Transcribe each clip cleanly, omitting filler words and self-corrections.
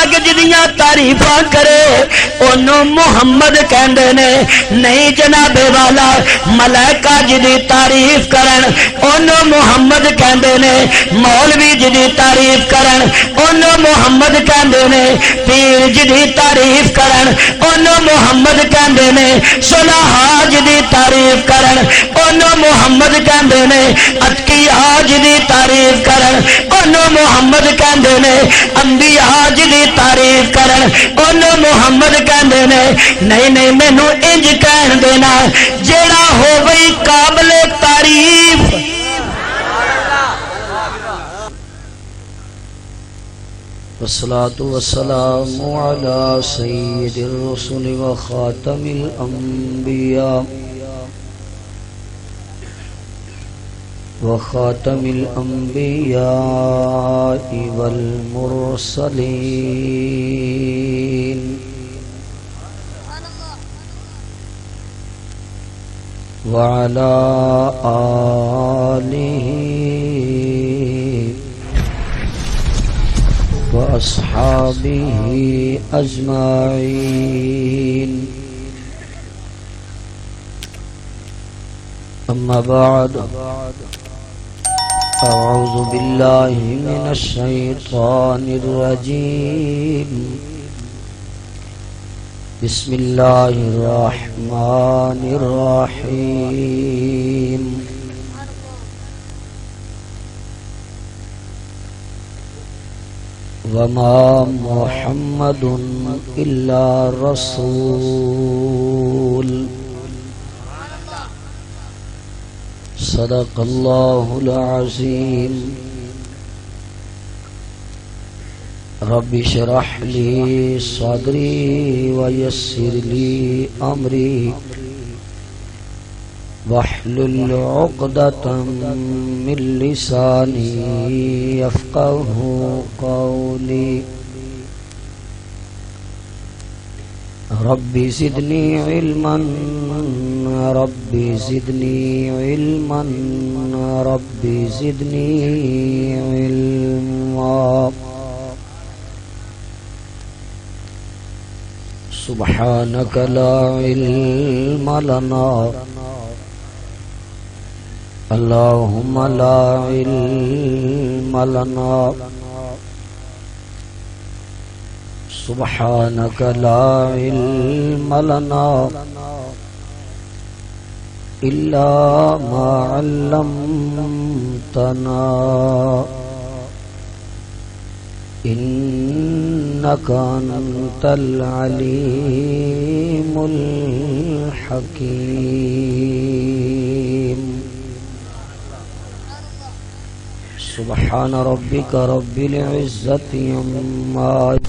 جگ جدیاں تعریفاں کرے انہوں محمد کہندے نے نہیں جناب والا ملائکہ جدی تعریف کرن انہوں محمد کہندے نے مولوی جدی تعریف کرن انہوں محمد کہندے نے پیر جدی تعریف کرن انہوں محمد کہندے نے صلحاء جدی تعریف کرن انہوں محمد کہندے نے اتقیاء جدی تعریف کرن انہوں محمد کہندے نے انبیاء جدی تعریف کرن انہوں محمد کہندے نے نہیں نہیں مینوں انج کہن دینا جیڑا ہو گئی قابل تعریف والصلاة والسلام على سيد الرسل وخاتم الأنبياء والمرسلين وعلى آله وأصحابه أجمعين أما بعد أعوذ بالله من الشيطان الرجيم بسم الله الرحمن الرحيم وما محمد إلا رسول صدق الله العظيم رب اشرح لي صدري ويسر لي أمري واحلل عقدة من لساني يفقه قولي رب زدني علما رب زدني علما رب زدني علما سبحانك لا علم لنا اللهم لا علم لنا سبحانك لا علم لنا إلا ما علمتنا إنك أنت العليم الحكيم سبحان ربك رب العزة عما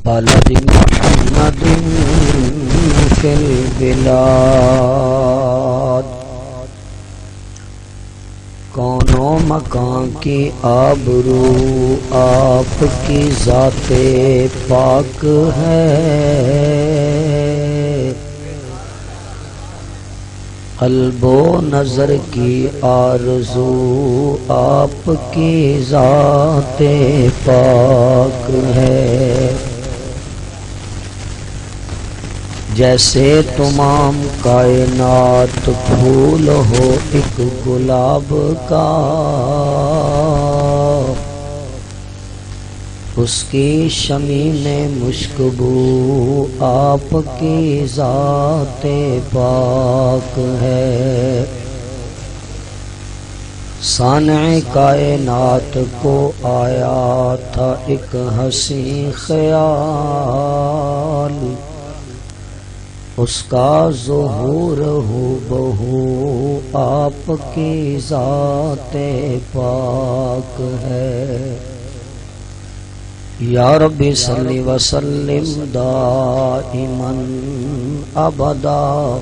بلد محمد في البلاد کون و مکان کی آبرو آپ کی ذات پاک ہے قلب و نظر کی آرزو آپ کی ذات پاک ہے جیسے تمام کائنات پھول ہو ایک گلاب کا اس کی شمیم مشکبو آپ کی ذات پاک ہے، صانع کائنات کو آیا تھا ایک حسین خیال، اس کا ظہور ہو بہو آپ کی ذات پاک ہے۔ یا ربی صلی وسلم دائما ابدا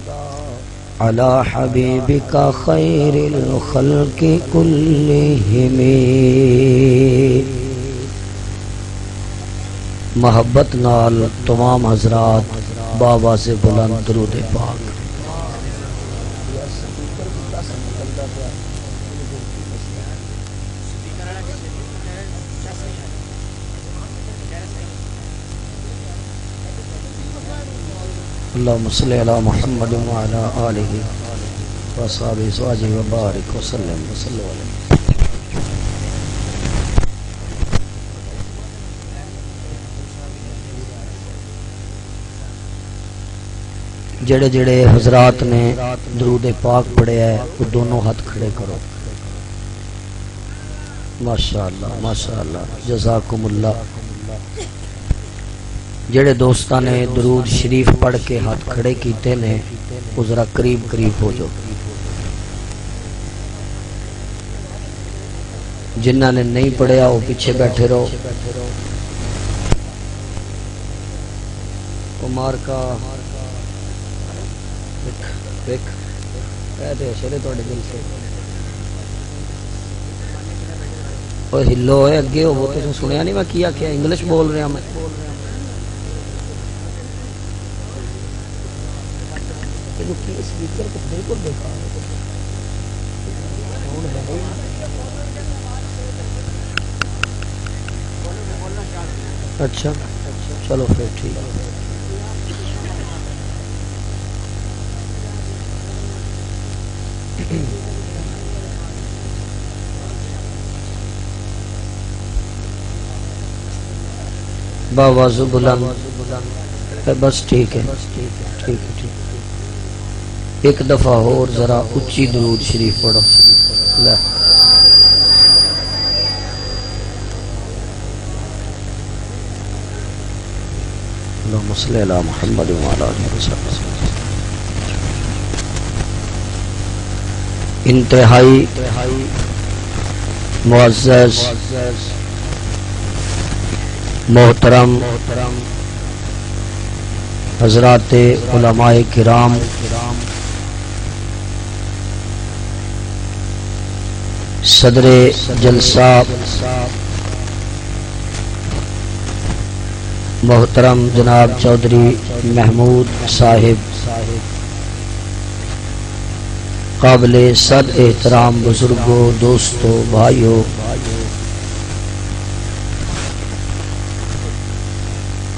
علی حبیبک خیر الخلق کلہم۔ محبت نال تمام حضرات بابا سے بلند درود پاک۔ اللهم صل على محمد وعلى آله وصحبه ازواجه وبارك وسلم وصلوا علیہ۔ جڑے جڑے حضرات نے درود پاک پڑھیا ہے وہ دونوں ہاتھ کھڑے کرو۔ ماشاءاللہ ماشاءاللہ جزاکم اللہ۔ جڑے دوستاں نے درود شریف پڑھ کے ہاتھ کھڑے کیتے نے وہ ذرا قریب قریب ہو جاؤ۔ جنہاں نے نہیں پڑھیا وہ پیچھے بیٹھے رہو۔ عمر کا ایک کہتے شرے توڑے دل سے اور ہلو ہے اگے ہو وہ تو سنیا نہیں میں کیا انگلش بول رہا میں۔ اچھا چلو پھر ٹھیک ہے۔ باوازو بلند بس ٹھیک ہے ٹھیک ہے ٹھیک۔ ایک دفعہ اور ذرا اچھی درود شریف پڑھو۔ اللہم صلی علی محمد وعلی آلہ وسلم۔ انتہائی معزز محترم حضرات علماء کرام، صدر جلسہ محترم جناب چودھری محمود صاحب، قابل صد احترام بزرگوں، دوستوں، بھائیوں،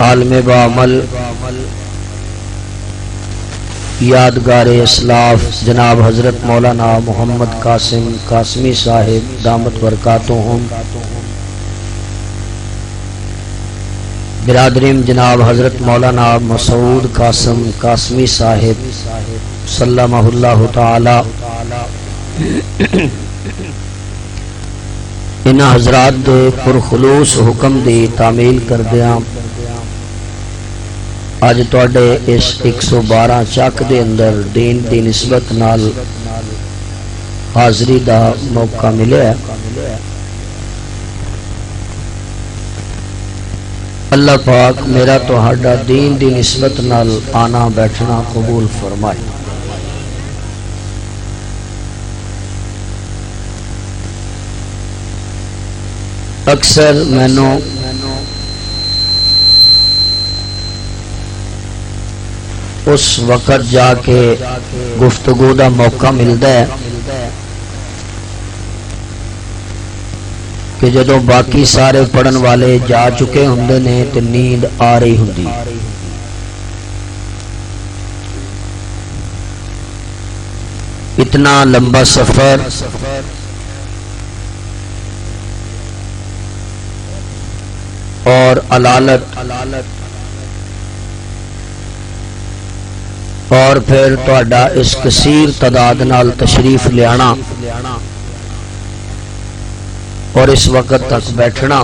عالم بعمل، یادگار اسلاف جناب حضرت مولانا محمد قاسم قاسمی صاحب دامت برکاتہم، برادریم جناب حضرت مولانا مسعود قاسم قاسمی صاحب سلمہ اللہ تعالی، ان حضرات دے پرخلوص حکم دی تعمیل کردیاں اج تواڈے اس 112 چک دے اندر دین دی نسبت نال حاضری دا موقع ملیا ہے۔ اللہ پاک میرا تہاڈا دین دی نسبت نال آنا بیٹھنا قبول فرمائے۔ اکثر مینوں اس وقت جا کے گفتگو دا موقع ملتا ہے کہ جدوں باقی سارے پڑھن والے جا چکے ہوندے نے تے نیند آ رہی ہوندی۔ اتنا لمبا سفر اور علالت اور پھر تہاڈا اس کثیر تعداد نال تشریف لیانا اور اس وقت تک بیٹھنا،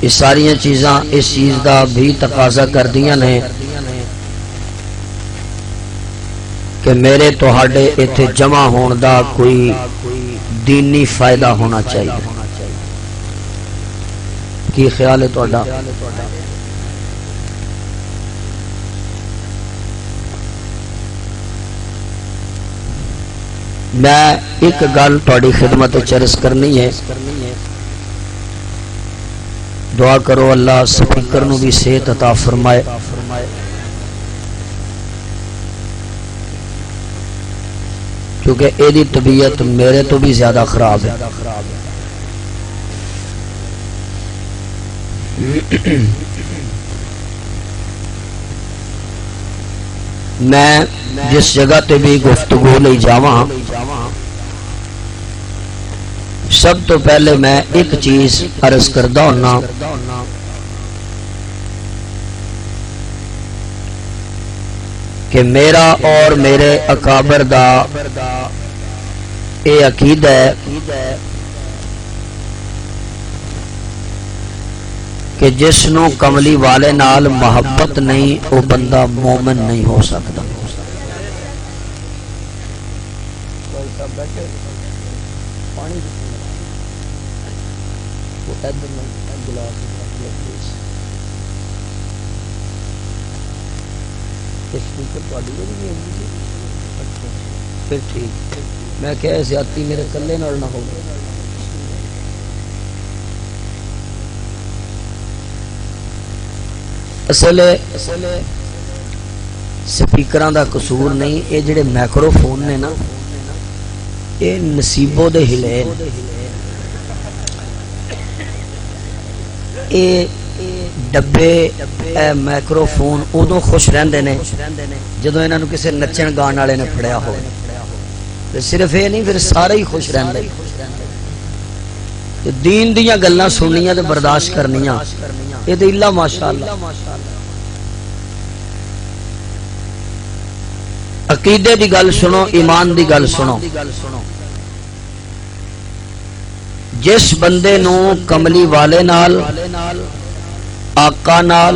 یہ ساری چیزاں اس چیز دا بھی تقاضا کردیاں نے کہ میرے تہاڈے ایتھے جمع ہون دا کوئی دینی فائدہ ہونا چاہیے۔ کی خیال ہے تہاڈا؟ میں ایک گل تہاڈی خدمت وچ عرض کرنی ہے، دعا کرو اللہ سپیکر نو بھی صحت عطا فرمائے۔ کیونکہ ایدی طبیعت میرے تو بھی زیادہ خراب ہے۔ میں جس جگہ تے بھی گفتگو لئی جاواں، سب تو پہلے میں ایک چیز عرض کردہ ہونا، کہ میرا اور میرے اکابر دا اے عقیدہ ہے کہ جس نو کملی والے نال محبت نہیں وہ بندہ مومن نہیں ہو سکتا۔ پھر ٹھیک، میں کہ زیادتی میرے کلے نال نہ ہو۔ اصل سپیکراں دا قصور نہیں، یہ جڑے مائکرو فون نے نا یہ نصیبوں دے ہلے، یہ ڈبے مائکرو فون ادو خوش رہندے نے جدو انہاں نو کسے نچن گان والے نے پھڑیا ہو، صرف یہ نہیں پھر سارے ہی خوش رہندے، دین دیاں گلاں سننیاں تے برداشت کرنیاں، یہ تے اللہ ماشاءاللہ۔ عقیدے دی گل سنو، ایمان دی گل سنو، جس بندے نو کملی والے نال، آقا نال،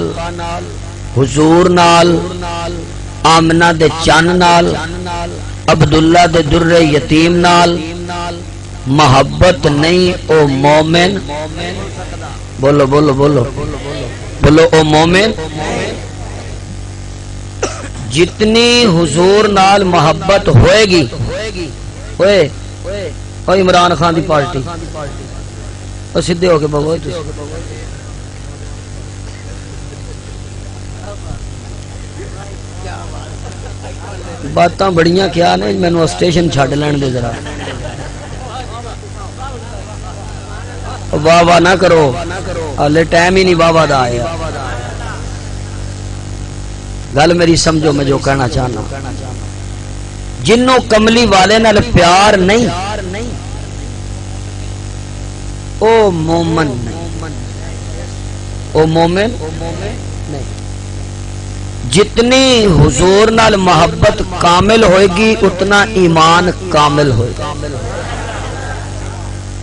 حضور نال، آمنہ دے چن نال، عبداللہ دے در یتیم نال محبت نہیں، او مومن، بولو بولو بولو بولو، او مومن۔ جتنی حضور نال محبت ہوئے گی، ہوئے او عمران خان دی پارٹی، او سدھے ہو کے بابا باتاں بڑیاں کیا نے، مینوں اسٹیشن چھڈ لین دے ذرا، واہ واہ نہ کرو، ہلے ٹائم ہی نہیں واہ واہ دا آیا۔ گل میری سمجھو، میں جو کہنا چاہنا، جنوں کملی والے نال پیار نہیں او مومن نہیں، او مومن نہیں۔ جتنی حضور نال محبت کامل ہوئے گی اتنا ایمان کامل ہوئے گا،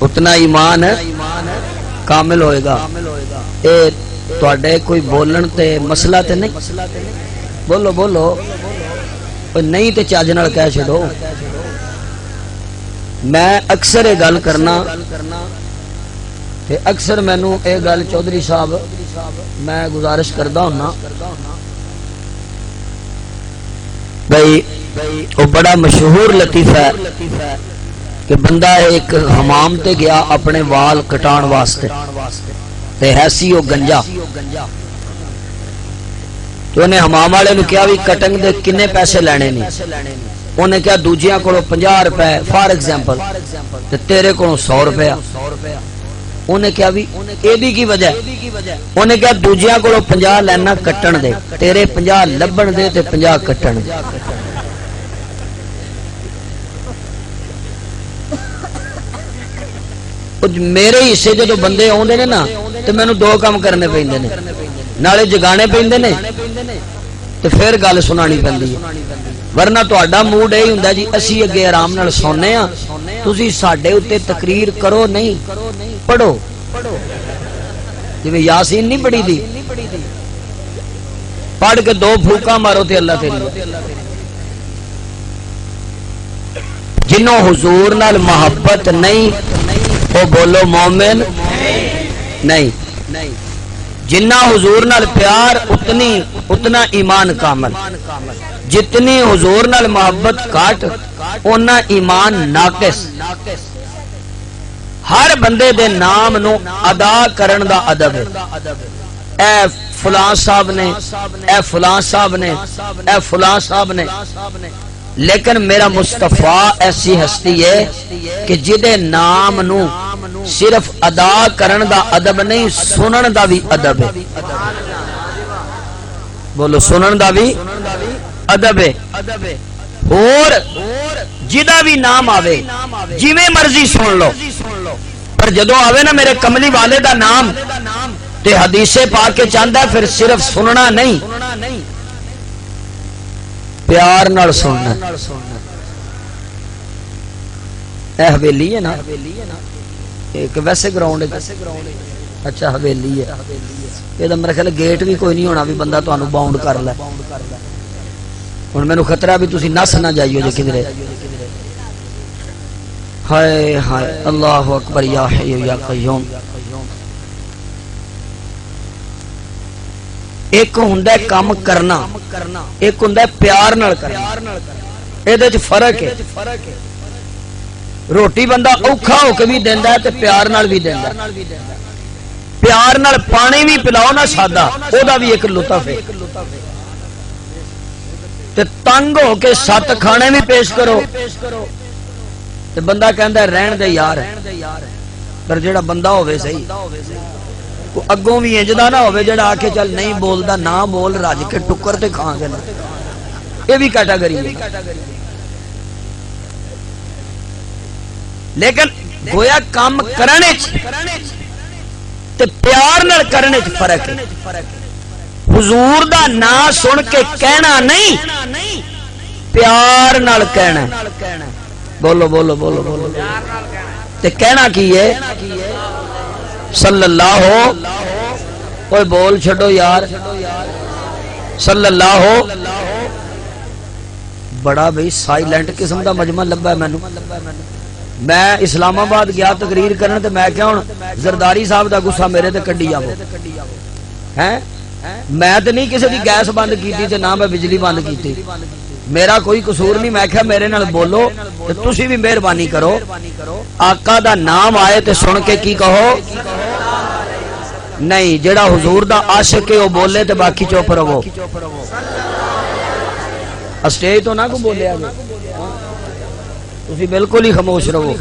اتنا ایمان کامل ہوئے گا۔ اے تواڈے کوئی بولن تے مسئلہ تے نہیں، بولو بولو، نہیں تے چاج نال کہہ چھڑو۔ میں اکثر یہ گل کرنا تے اکثر مینوں اے گل چودھری صاحب میں گزارش کردا ہونا، بھائی وہ بڑا مشہور لطیفہ ہے کہ بندہ ایک حمام تے گیا اپنے وال کٹان واسطے، تے ایسی وہ گنجا، تو انہیں حمام والے نو کیا بھی کٹنگ دے کنے پیسے لینے نہیں، انہیں کیا دوجیاں کو 50 روپے فار ایگزامپل تے تیرے کو 100 روپے، انہیں کیا بھی اے دی کی وجہ، انہیں کیا دوجیاں کو 50 لینا کٹن دے، تیرے 50 لبن دے تے 50 کٹن دے۔ میرے حصے جدو بندے آتے نے نا تو مینو دو کام کرنے پیندے نے، نالے جگانے پیندے نے تے پھر گل سنانی پیندی ہے، ورنہ تہاڈا موڈ یہی ہوندا جی اسی اگے آرام نال سونے ہاں، تسی ساڈے اوتے تقریر کرو نہیں پڑھو، جویں یاسین نہیں پڑھی دی، پڑھ کے دو پھوکاں مارو تے اللہ تیری جنوں حضور نال محبت نہیں وہ بولو مومن نہیں، جنہ حضور نال پیار اتنا ایمان کامل، جتنی حضور نال محبت کاٹ اونا ایمان ناقص۔ ہر بندے دے نام نو ادا کرن دا ادب ہے، اے فلاں صاحب نے، اے فلاں صاحب نے، اے فلاں صاحب نے، لیکن میرا مصطفیٰ ایسی ہستی ہے کہ جدے نام نو صرف ادا کرن دا ادب نہیں، سنن دا بھی ادب ہے، بولو سنن دا بھی ادب ہے، اور جدا بھی نام آوے جویں مرضی سن لو، پر جدو آوے نا میرے کملی والے دا نام تے حدیث پاک کے چاہتا ہے پھر صرف سننا نہیں، پیار نال سننا۔ اے حویلی ہے نا، ایک ویسے گراؤنڈ ہے، اچھا حویلی ہے، یہ میرا خیال گیٹ بھی کوئی نہیں ہونا بھی بندہ تانوں باؤنڈ کر لے، ہن مینوں خطرہ بھی تسی نس نہ جائیو جے کدھرے۔ ہائے ہائے اللہ اکبر یا حی یا قیوم۔ ایک ہوندا ہے کام کرنا، ایک ہوندا ہے پیار نال کرنا، ایدے وچ فرق ہے۔ روٹی بندہ اوکھا ہو کے بھی دیندا ہے تے پیار نال بھی دیندا ہے، پیار نال پانی بھی پلاؤ نا سادہ او دا بھی ایک لطف ہے، تے تنگ ہو کے 7 کھانے بھی پیش کرو تے بندہ کہندا ہے رہن دے یار، پر جیڑا بندہ ہوے صحیح اگوں بھی انجدا نہ ہوے جڑا آ کے چل نہیں بولدا نہ بول رج کے ٹکر تے کھا کے، یہ بھی کیٹاگری ہے، لیکن گویا کام کرنے تے پیار نال کرنے چ فرق ہے۔ حضور دا نام سن کے کہنا نہیں، پیار نال کہنا، بولو بولو بولو بولو، تے کہنا کی ہے صلی اللہ ہو، کوئی بول چھڑو یار، صلی اللہ ہو، بڑا بھئی سائلنٹ قسم دا مجمع لبا ہے مینوں۔ میں اسلام آباد گیا تقریر کرنے تے میں کیا ہوں زرداری صاحب دا غصہ میرے تے کڈی آو ہیں، میں تے نہیں کسی دی گیس بند کیتی تے نہ میں بجلی بند کیتی، میرا کوئی قصور نہیں، میں کہا میرے نال بولو تے تسی بھی مہربانی کرو، آقا دا نام آئے تے سن کے کی کہو نہیں، جڑا حضور دا عاشق ہے وہ بولے تے باقی چپ رہو، اسٹیج تو نہ کو بولے آگے تسی بالکل ہی خاموش رہو،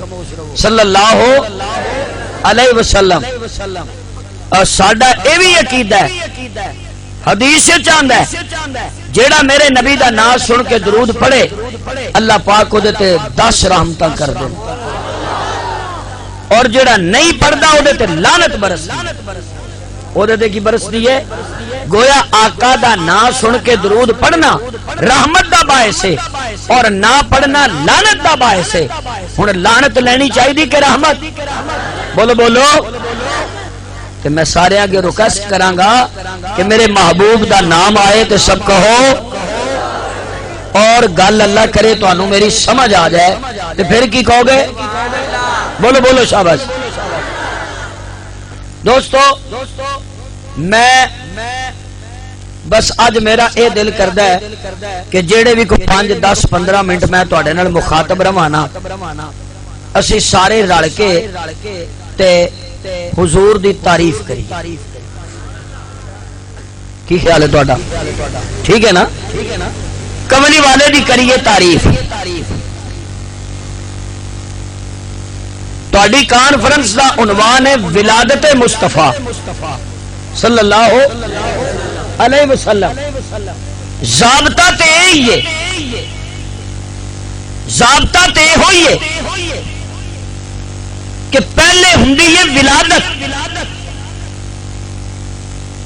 صلی اللہ علیہ وسلم۔ اور ساڈا اے بھی عقیدہ ہے، حدیث سے چاہندا ہے جیڑا میرے نبی دا نام سن کے درود پڑھے اللہ پاک کو دیتے 10 رحمتاں کر دے، اور جیڑا نہیں پڑھدا او دیتے لعنت برس، او دیتے کی برس دی ہے؟ گویا آقا دا نام سن کے درود پڑھنا رحمت دا باعث ہے اور نہ پڑھنا لعنت دا باعث ہے۔ ہن لعنت لینی چاہیے کہ رحمت؟ بولو بولو، کہ میں سارے آگے ریکویسٹ کراں گا کہ میرے محبوب دا نام آئے تو سب کہو، اور گل اللہ کرے تو انہوں میری سمجھ آ جائے تو پھر کی کہو گے؟ بولو بولو شاباش۔ دوستو میں بس آج میرا اے دل کردہ ہے کہ جیڑے بھی کوئی 5 10 15 منٹ میں تواڈے نال مخاطب رہوانا، اسی سارے رل کے تے حضور دی تعریف کری، کی خیال ہے تواڈا؟ ٹھیک ہے نا؟ کملی والے دی کریے تعریف۔ تواڈی کانفرنس دا عنوان ہے ولادت مصطفیٰ صلی اللہ علیہ وسلم۔ ضابطہ تے ہی ہے، ضابطہ تے ہوئی ہے کہ پہلے ہوندی ہے ولادت،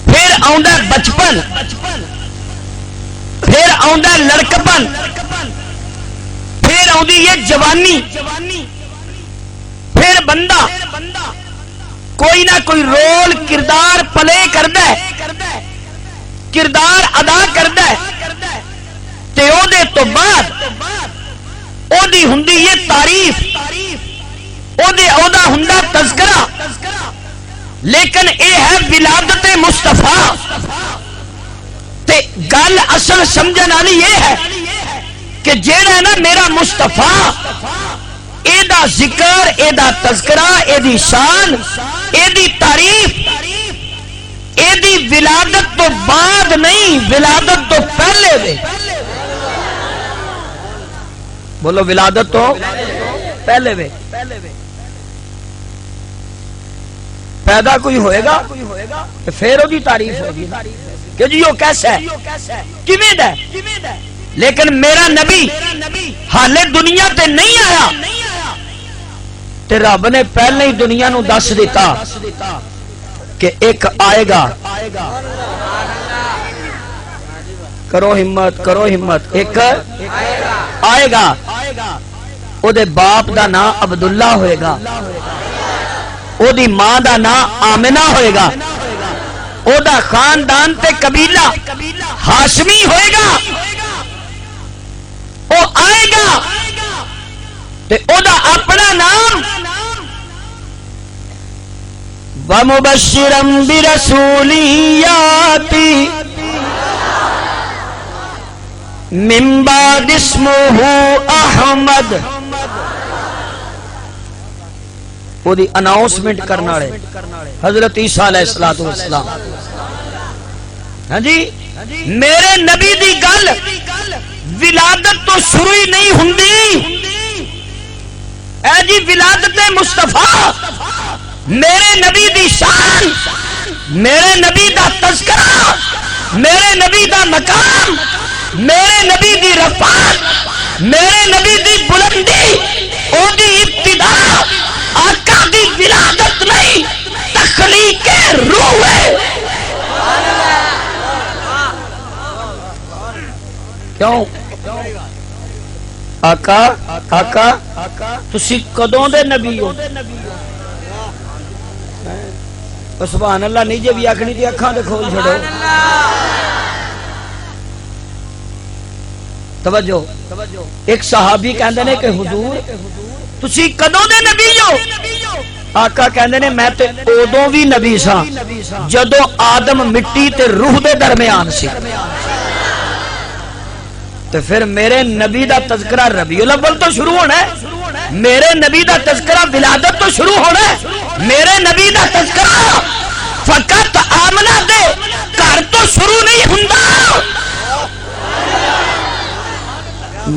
پھر آندا بچپن، پھر آندا لڑکپن، پھر آندی ہے جوانی، پھر بندہ کوئی نہ کوئی رول کردار پلے کردا ہے، کردار ادا کردا ہے، تے او دے تو بعد او دی ہوندی ہے تعریف، او دا ہوندا تذکرہ۔ لیکن اے ہے ولادت مصطفیٰ، تے گل اصل سمجھن والی یہ ہے کہ جیڑا ہے نا میرا مصطفیٰ، اے دا ذکر، اے دا تذکرہ، اے دی شان، اے دی تعریف، اے دی ولادت تو بعد نہیں، ولادت تو پہلے دے۔ بولو ولادت تو پہلے وے۔ پیدا کوئی ہوئے گا پھر وہ تعریف ہوگی کہ جی وہ کیسا ہے، کیویں دا ہے۔ لیکن میرا نبی حالے دنیا تے نہیں آیا تے رب نے پہلے ہی دنیا نو دس دیتا کہ ایک آئے گا۔ کرو ہمت، کرو ہمت، ایک آئے گا، او دے باپ دا نام عبداللہ ہوئے گا، او دی ماں دا نام آمنہ ہوئے گا، او دا خاندان تے قبیلہ ہاشمی ہوئے گا، او آئے گا تے او دا اپنا نام وَمُبَشِّرًا بِرَسُولٍ يَأْتِي مِن بَعْدِ اسْمُهُ احمد۔ وہ دی اناؤنسمنٹ کرنا رہے حضرت عیسیٰ علیہ السلام۔ ہاں جی، میرے نبی دی گل ولادت تو شروع ہی نہیں ہوندی۔ اے جی ولادت مصطفیٰ، میرے نبی دی شان، میرے نبی دا تذکرہ، میرے نبی دا مقام، میرے نبی دی رفعت، میرے نبی دی بلندی، او دی ابتدا آقا دی ولادت نہیں، تخلیق روح ہے۔ کیوں آقا تسی کدوں دے نبی ہو؟ سبحان اللہ نہیں جے بھی آکھنی تے اکھاں دے کھول چھڑو۔ توجہ، ایک صحابی کہندے نے کہ حضور تسی کدوں دے نبی ہو؟ آقا کہندے نے میں تے اودوں بھی نبی سا جدوں آدم مٹی تے روح دے درمیان سی۔ تو پھر میرے نبی دا تذکرہ ربیع الاول تو شروع ہونا ہے، میرے نبی دا تذکرہ ولادت تو شروع ہونا ہے، میرے نبی دا تذکرہ فقط آمنہ دے گھر تو شروع نہیں ہوندا۔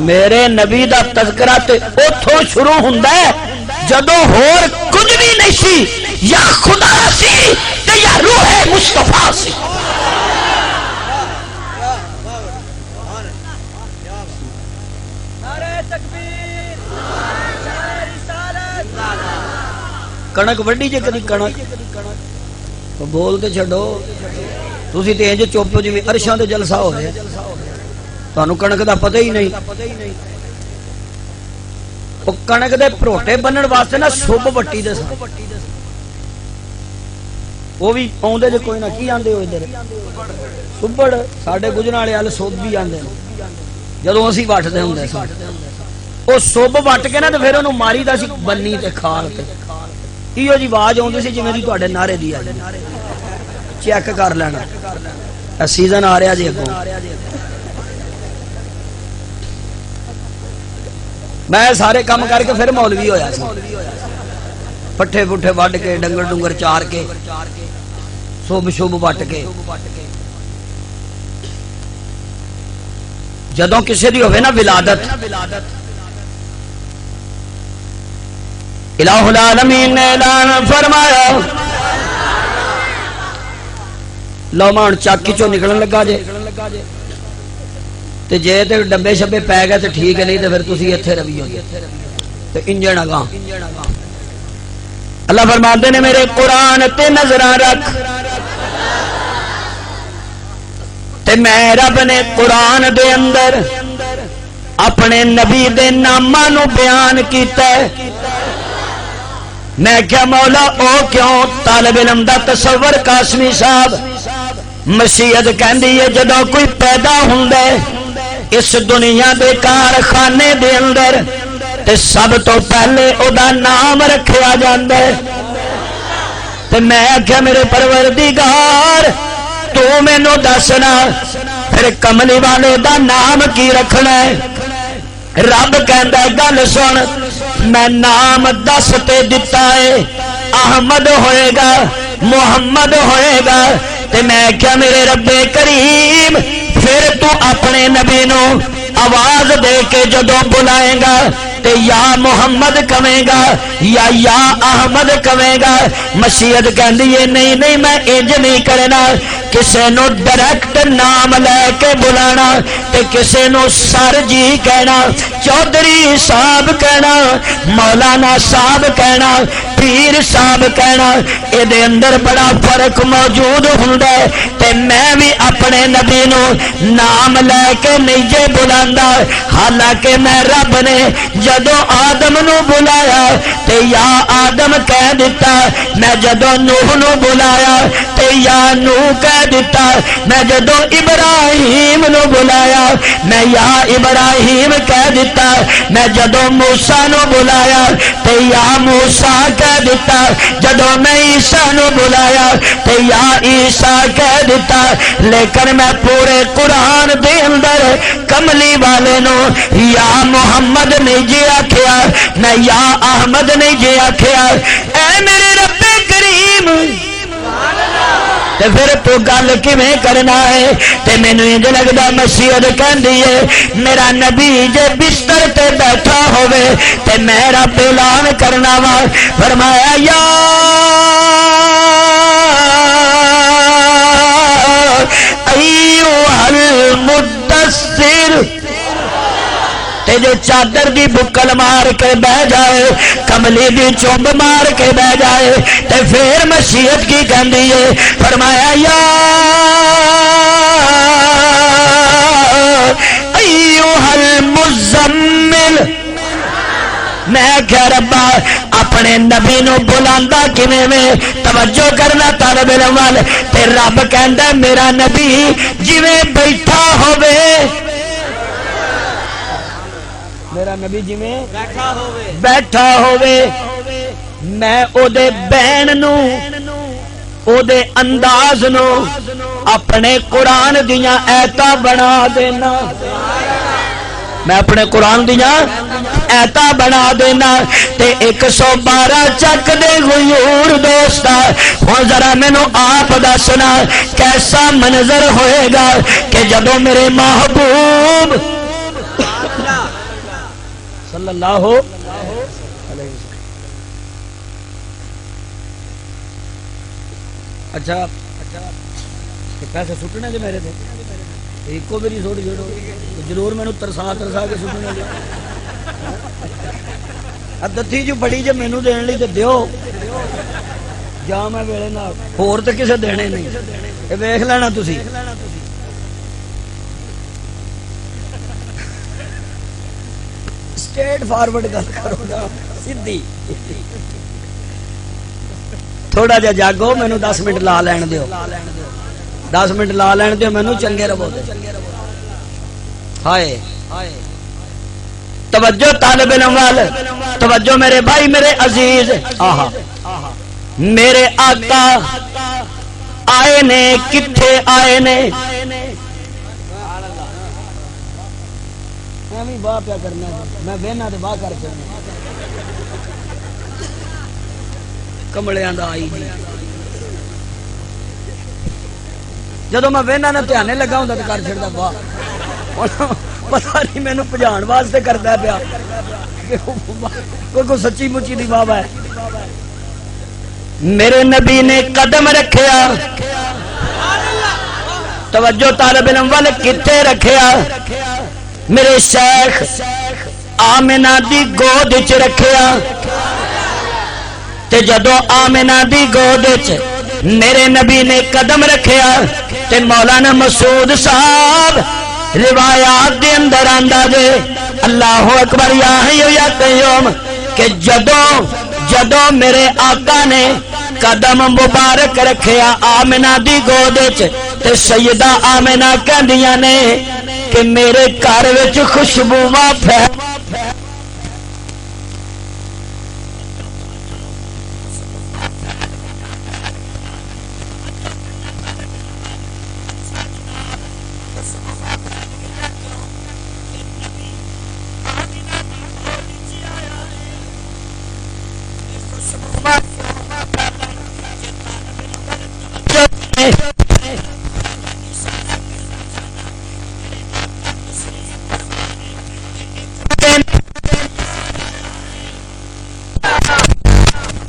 میرے نبی دا تذکرہ تے اوتھوں شروع ہوندا ہے جدوں ہور کچھ بھی نہیں سی، یا خدا سی تے یا روح مصطفیٰ سی۔ کنک وڈی جے کدی کنک بول تے چھڈو، تسی تے انج چپ جویں عرشاں تے جلسہ ہو رہا، تانوں کنک دا پتہ ہی نہیں۔ او کنک دے پروٹے بنن واسطے نا صبح وٹی دے سن، وہ بھی آندے جے کوئی نہ کی آندے ہو ادھر سبڑ، ساڈے گجران والے ال صبح بھی آندے جدوں اسی وٹدے ہوندے سن، او صبح وٹ کے نا تے پھر اونوں ماری دا سی بنی تے کھال تے ایو جی آواز آندی سی جویں دی تواڈے نعرے دی آئی۔ چیک کر لینا، سیزن آ رہا جی اگوں۔ میں سارے کام کر کے پھر مولوی ہویا سی، پٹھے پٹھے وڈ کے ڈنگر ڈنگر چار کے صبح شب وٹ کے، جدوں کسی دی ہوئے نا ولادت، الہ العالمین نے اعلان فرمایا لو مان چاکی چو نکلن لگا جے تے جے تے ڈبے شبے پے گئے تے ٹھیک ہے، نہیں تے پھر تسی ایتھے روی ہو تے انجن اگاں اللہ فرماتے نے میرے قرآن تے نظراں رکھ تے میں رب نے قرآن دے اندر اپنے نبی دے ناماں نو بیان کیتا ہے. میں کیا مولا او کیوں؟ طالب علم دا تصور قاسمی صاحب مسیحت کہندی ہے جدوں کوئی پیدا ہوندا ہے اس دنیا دے کارخانے دے اندر تے سب تو پہلے او دا نام رکھیا جاندا ہے. تے میں کیا میرے پروردگار تو مینوں دسنا پھر کملی والے دا نام کی رکھنا ہے؟ رب کہندا گل سن میں نام دس تے دتا ہے احمد ہوئے گا محمد ہوئے گا. تے میں کیا میرے رب کریم پھر تو اپنے نبی نو آواز دے کے جدوں بلائے گا تے یا محمد کہے گا یا احمد کہے گا. مشیت کہندی ہے نہیں نہیں میں انج نہیں کرنا کسے نو ڈائریکٹ نام لے کے بلانا تے کسے نو سر جی کہنا چودھری صاحب کہنا مولانا صاحب کہنا پیر صاحب کہنا اے دے اندر بڑا فرق موجود ہوندا ہے. تے میں بھی اپنے نبی نو نام لے کے نہیں جے بلاندا حالانکہ میں رب نے جدو آدم نو بلایا تے یا آدم کہہ دیتا میں جدو نوح نو بلایا تے یا نوح کہہ دیتا میں جدو ابراہیم نو بلایا میں یا ابراہیم کہہ دیتا میں جدو موسیٰ نو بلایا تے یا موسیٰ کہہ دیتا جدو میں عیسیٰ نو بلایا تے یا عیسیٰ کہہ دیتا. لیکن میں پورے قرآن دے اندر کملی والے نو یا محمد نہیں جی آکھیا میں یا احمد نہیں جی آکھیا. اے میرے رب کریم تے پھر تو گل کیویں کرنا ہے؟ تے مینوں انج لگدا مسیحت کہندی ہے میرا نبی جے بستر تے بیٹھا ہوے تے میں رب اعلان کرنا وا فرمایا یا ایھا المدثر تے جو چادر دی بکل مار کے بہ جائے کملی دی چوب مار کے بہ جائے تے پھر مشیت کی کہندی ہے فرمایا یا ایھا المزمل. میں کیا ربا اپنے نبی نو بلاندا کیویں میں توجہ کرنا طالب علم وال تے رب کہندا میرا نبی جویں بیٹھا ہوے میرا نبی جویں بیٹھا ہوے میں او دے بین نو او دے انداز نو اپنے قرآن دیاں ایتاں بنا دینا میں اپنے قرآن دیاں ایتاں بنا دینا تے 112 چک دے غیور دوستا ہن ذرا مینوں آپ دسنا کیسا منظر ہوئے گا کہ جدوں میرے محبوب صلی اللہ علیہ وسلم اچھا پیسے سٹنے دے میرے تے ایک کو میری سوڑ جڑو ضرور مینوں ترسا کے سٹنے دے ادھی جو بڑی جے مینوں دین لئی تے دیو جا میں ویلے نال ہور تے کسے دینے نہیں اے ویکھ لینا تسی اسٹریٹ فارورڈ گل کرو نا سیدھی تھوڑا جا جاگو مینوں 10 منٹ لا لین دیو 10 منٹ لا لین دیو مینوں چنگے رہو ہائے توجہ طالب علم وال توجہ میرے بھائی میرے عزیز آہا میرے آقا آئے نے کتھے آئے نے میں واہ پیا کرنا میں وینا تے واہ کر چلنا کملیاں دا آئی نہیں جدو میں وینا نہ دھیانے لگا ہوں تو کر چھڑدا واہ پتہ نہیں مینوں پجان واسطے کردا پیا کوئی سچی مچی دی واہ ہے میرے نبی نے قدم رکھیا توجہ طالب علم والے کتے رکھیا میرے شیخ آمنہ دی گود وچ رکھیا تے جدو آمنہ دی گود وچ میرے نبی نے قدم رکھیا تے مولانا مسعود صاحب روایات دے اندر آندا جے اللہ اکبر یا حی یا قیوم کہ جدو میرے آقا نے قدم مبارک رکھیا آمنہ دی گود وچ تے سیدہ آمنہ کہندیاں نے کہ میرے گھر وچ خوشبواں پھیل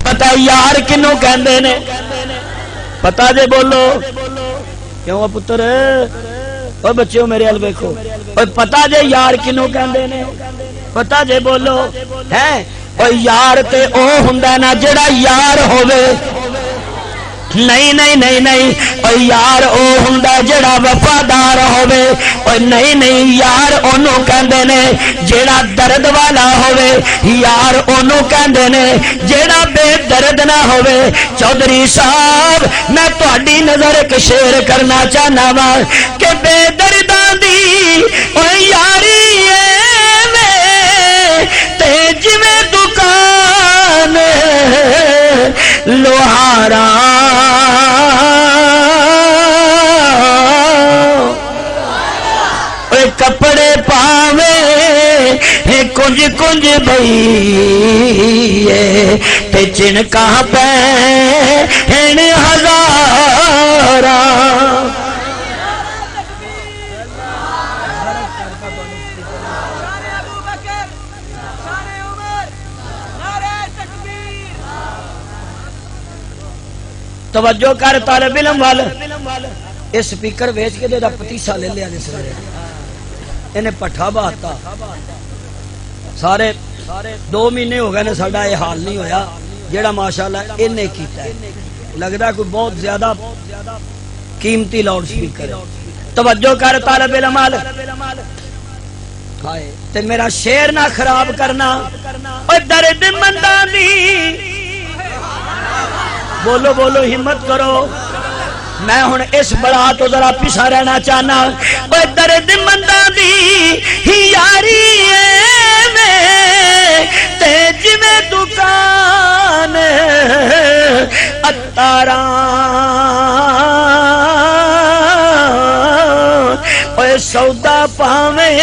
پتا یار کنوں کہندے نے پتا جے بولو کیوں پتر او بچیو میرے ال ویکھو او پتا جے یار کنوں کہندے نے پتا جے بولو ہے او یار تے او ہوندا نا جڑا یار ہووے نہیں نہیں نہیں نہیں او یار او ہوندا جڑا وفادار ہووے او نہیں نہیں یار اونوں کہندے نے جڑا درد والا ہووے یار اونوں کہندے نے جڑا بے درد نہ ہووے چودھری صاحب میں تہاڈی نظر ایک شعر کرنا چاہنا وا کہ بے درداں دی او یاری اے تے جویں دکان لوہارا کپڑے پاوے کنج کنج بھئیے تے چنکا پہن ہزارا توجہ کر طالب علم وال اس سپیکر ویچ کے دے دا پتیسا لے لیا جس ویلے انہیں پٹھا بہتا سارے 2 مہینے ہو گئے نے ساڈا یہ حال نہیں ہویا جیڑا ماشاءاللہ انہیں کیتا ہے لگدا کوئی بہت زیادہ قیمتی لاؤڈ سپیکر ہے توجہ کر طالب علم وال تے میرا شعر نہ خراب کرنا او درد منداں دی بولو بولو ہمت کرو میں ہن اس بڑا تو ذرا پیچھے رہنا چاہنا اوے درد منداں دی یاری اے تے جویں دکان اتاراں اوے سودا پاویں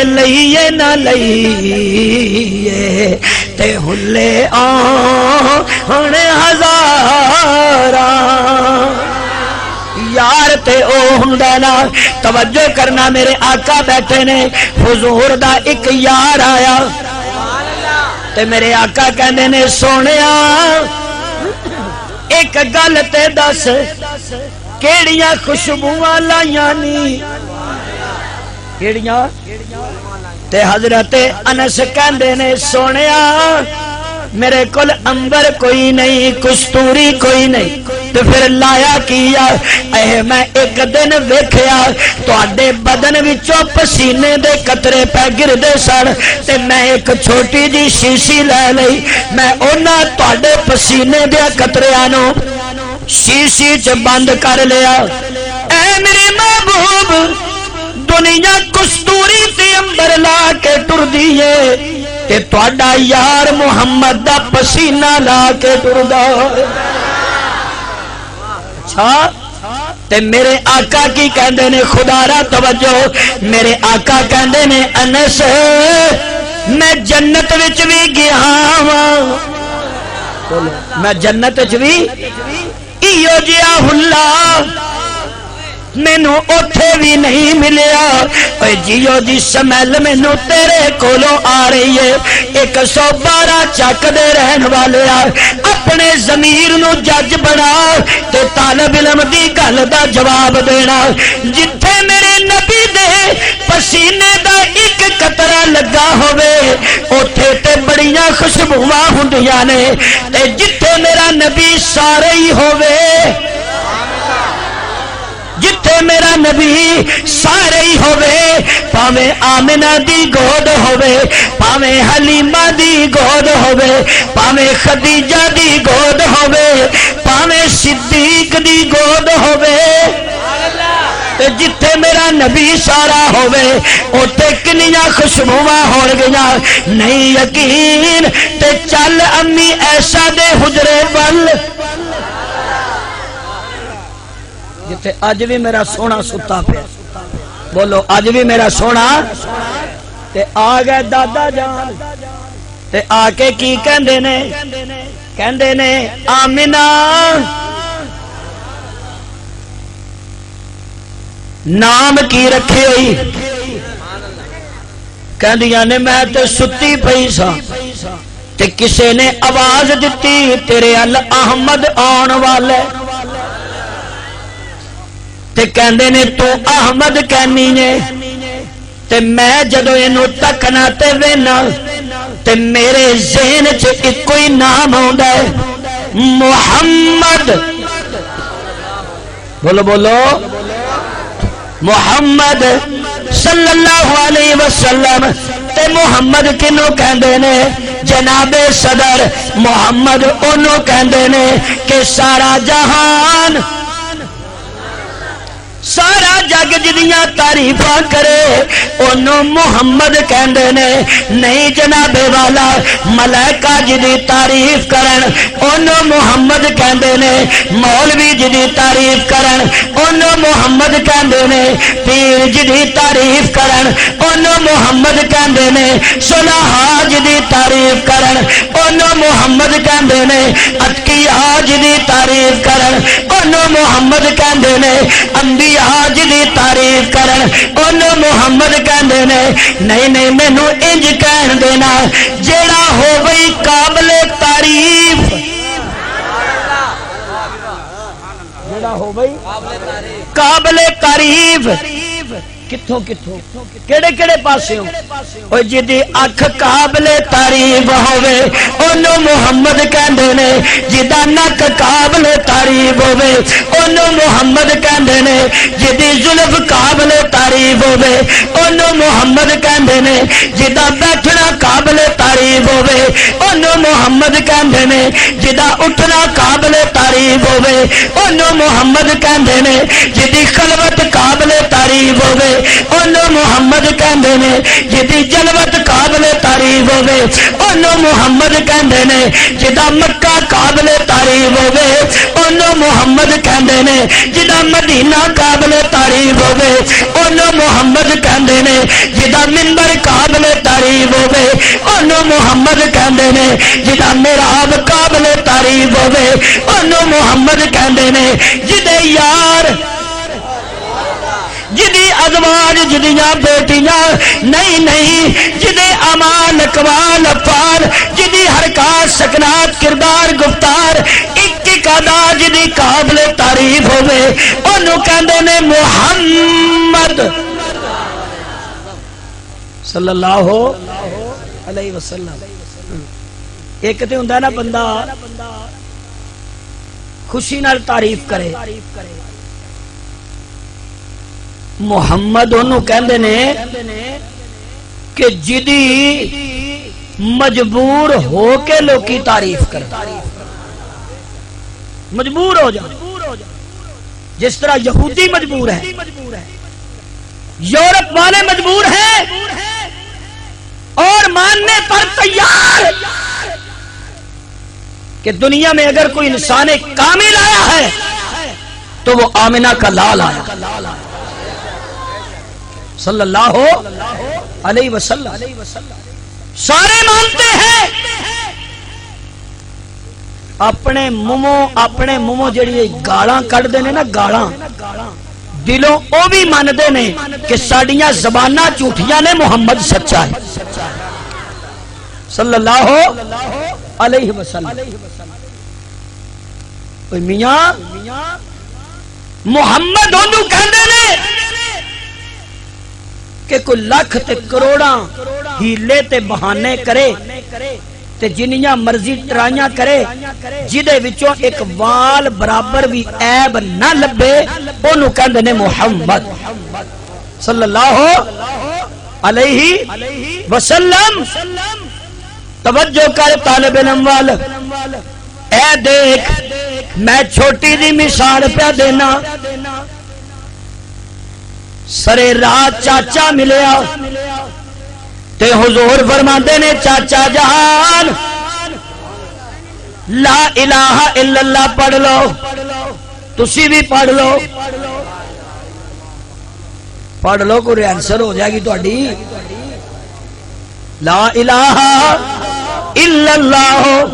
لئیے نہ لئیے تے ہلے آن ہزاراں یار تے او ہوندا نا توجہ کرنا میرے آقا بیٹھے نے حضور دا ایک یار آیا تے میرے آقا کہندے نے سونیا ایک گل تے دس کیڑیاں خوشبوواں لائیاں نی کیڑیاں تے حضرت انس کہندے نے سونیا میرے کول انبر کوئی نہیں کستوری کوئی نہیں تو پھر لایا کیا اے میں ایک دن ویکھیا تواڈے بدن وچوں پسینے دے قطرے پہ گردے سن تے میں ایک چھوٹی جی شیشی لے لئی میں انہاں تواڈے پسینے دے قطریاں نو شیشی چ بند کر لیا اے میرے محبوب دنیا کستوری تے انبر لا کے ٹر دیے تے تواڈا یار محمد دا پسینہ لا کے ٹردا اچھا تے میرے آقا کی کہندے نے خدا را توجہ میرے آقا کہندے نے انس میں جنت وچ بھی گیا ہاں میں جنت وچ بھی ایو جیا ہلا مینو اوتھے بھی نہیں ملیا اے جیو دی سمیل مینو تیرے کولوں آ رہی ہے 112 چک دے رہن والے اپنے ضمیر نو جج بنا تے طالب علم دی گل دا جواب دینا جتھے میرے نبی دے پسینے دا ایک قطرہ لگا لگا ہوے اوتھے تے بڑیاں خوشبوواں ہوندیاں نے تے جتھے میرا نبی سارے ہی ہوے جتھے میرا نبی سارے ہی ہوے پاویں آمنہ دی گود ہوے پاویں حلیمہ دی گود ہوے پاویں خدیجہ دی گود ہوے پاویں صدیق دی گود ہوے تے جتھے میرا نبی سارا ہوے اوتے کنیاں خوشبوواں ہون گیاں نہیں یقین تے چل امی ایسا دے حجرے ول جتھے اج بھی میرا سونا ستا پیا بولو اج بھی میرا سونا تے آ گئے دادا جان تے آ کے کی کہندے نے آمنہ نام کی رکھے ہوئی کہندیاں نے میں تے ستی پئی سا تے کسے نے آواز دتی تیرے ال احمد آن والے تے کہندے نے تو احمد کہنی نے تے میں جدو اینو تکنا تے وینا تے میرے ذہن چ ایک ہی نام آوندا ہے محمد بولو بولو محمد صلی اللہ علیہ وسلم تے محمد کنو کہندے نے جناب صدر محمد اونوں کہندے نے کہ سارا جہان سارا جگ جدیاں تعریفاں کرے انہوں محمد کہندے نے نہیں جناب والا ملائکہ جدی تعریف کرن انہوں محمد کہندے نے مولوی جدی تعریف کرن انہوں محمد کہندے نے پیر جدی تعریف کرن انہوں محمد کہندے نے صلحاء جدی تعریف کرن انہوں محمد کہندے نے اتقیاء جدی تعریف کرن انہوں محمد کہندے نے انبیاء جدی تعریف کرن انہوں محمد کہندے نے نہیں مینو انج کہن دینا جیڑا ہو گئی قابل تعریف جیڑا ہو گئی قابل تعریف کتھوں کیڑے کیڑے پاسوں او جدی اکھ قابل تعریف ہوے اونوں محمد کہندے نے جدا نک قابل تعریف ہوے اونوں محمد کہندے نے جدی زلف قابل تعریف ہوے اونوں محمد کہندے نے جدا بیٹھنا قابل تعریف ہوے اونوں محمد کہندے نے جدا اٹھنا قابل تعریف ہوے اونوں محمد کہندے نے جدی خلوت قابل تعریف ہوے انہوں محمد کہندے نے جدی جلوت قابل تعریف ہوے انہوں محمد کہندے نے جدا مکہ قابل تعریف ہوے انہوں محمد کہندے نے جدا مدینہ قابل تعریف ہوے انہوں محمد کہندے نے جدا منبر قابل تعریف ہوے انہوں محمد کہندے نے جدا محراب قابل تعریف ہوے انہوں محمد کہندے نے جدے یار جدی ازواج جدیاں بیٹیاں نہیں جدے امان اقوال افعال جدی حرکات سکنات کردار گفتار ایک ادا جدی قابل تعریف ہوے انہوں کہندے نے محمد صلی اللہ علیہ وسلم ایک تے ہوندا نا بندہ خوشی نال تعریف کرے محمد انہوں کہندے نے کہ جدی مجبور ہو کے لوکی تعریف کریں مجبور ہو جائیں جس طرح یہودی مجبور ہے یورپ والے مجبور ہیں اور ماننے پر تیار کہ دنیا میں اگر کوئی انسان کامل آیا ہے تو وہ آمنہ کا لال آیا صلی اللہ علیہ وسلم سارے مانتے ہیں اپنے منہوں جڑی گالاں کڈ دے نے نا گالاں دلوں او بھی ماندے نے کہ ساڈیاں زباناں جھوٹیاں نے محمد سچا ہے صلی اللہ علیہ وسلم میاں محمد انہوں کہندے نے کہ کوئی لاکھ تے کروڑاں ہیلے تے بہانے کرے تے جنیاں مرضی ٹرائیاں کرے جدے وچوں ایک وال برابر بھی عیب نہ لبے اونوں کہندے نے محمد صلی اللہ علیہ وسلم. توجہ کر طالب علم وال، اے دیکھ میں چھوٹی دی مثال پہ دینا. سرے رات چاچا ملیا تے حضور فرماندے نے چاچا جان لا الہ الا اللہ پڑھ لو، تسی بھی پڑھ لو. پڑھ لو کوئی آنسر ہو جائے گی تہاڈی. لا الہ الا اللہ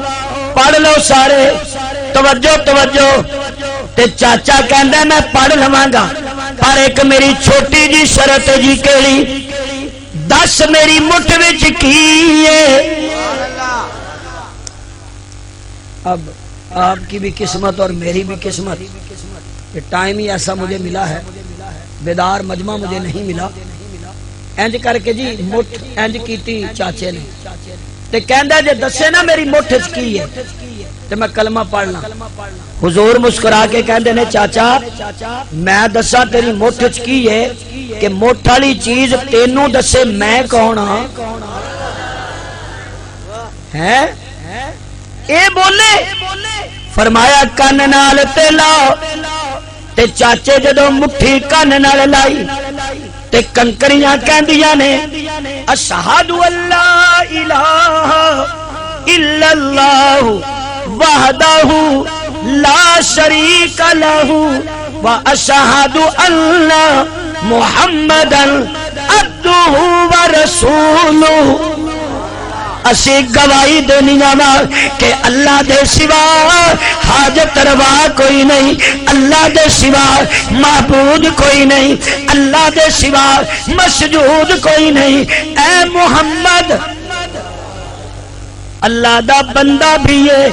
پڑھ لو سارے. توجہ توجہ. تے چاچا کہندا میں پڑھ لواں گا پر ایک میری چھوٹی جی شرط جی کیڑی، دس میری مٹھ وچ کی ہے. اب آپ کی بھی قسمت اور میری بھی قسمت، یہ ٹائم ہی ایسا مجھے ملا ہے، بیدار مجمع مجھے نہیں ملا. انج کر کے جی مٹھ انج کیتی چاچے نے تے کہندا جے دسے نا میری مٹھ وچ کی ہے تے میں کلمہ پڑھنا. حضور مسکرا کے کہندے نے چاچا میں دساں تیری مٹھ وچ کی ہے کہ مٹھ والی چیز تینوں دسے میں کون ہاں ہے. اے بولے فرمایا کن نال تے لاؤ. تے چاچے جدوں مٹھی کن نال لائی تے کنکریاں کہندیاں نے اشہد اللہ الہ الا اللہ وحدہ لا شریک لہ واشہد ان محمدا عبدہ ورسولہ. اسی گواہی دینی وا کہ اللہ دے سوا حاجت روا کوئی نہیں، اللہ دے سوا معبود کوئی نہیں، اللہ دے سوا مسجود کوئی نہیں. اے محمد اللہ دا بندہ بھی ہے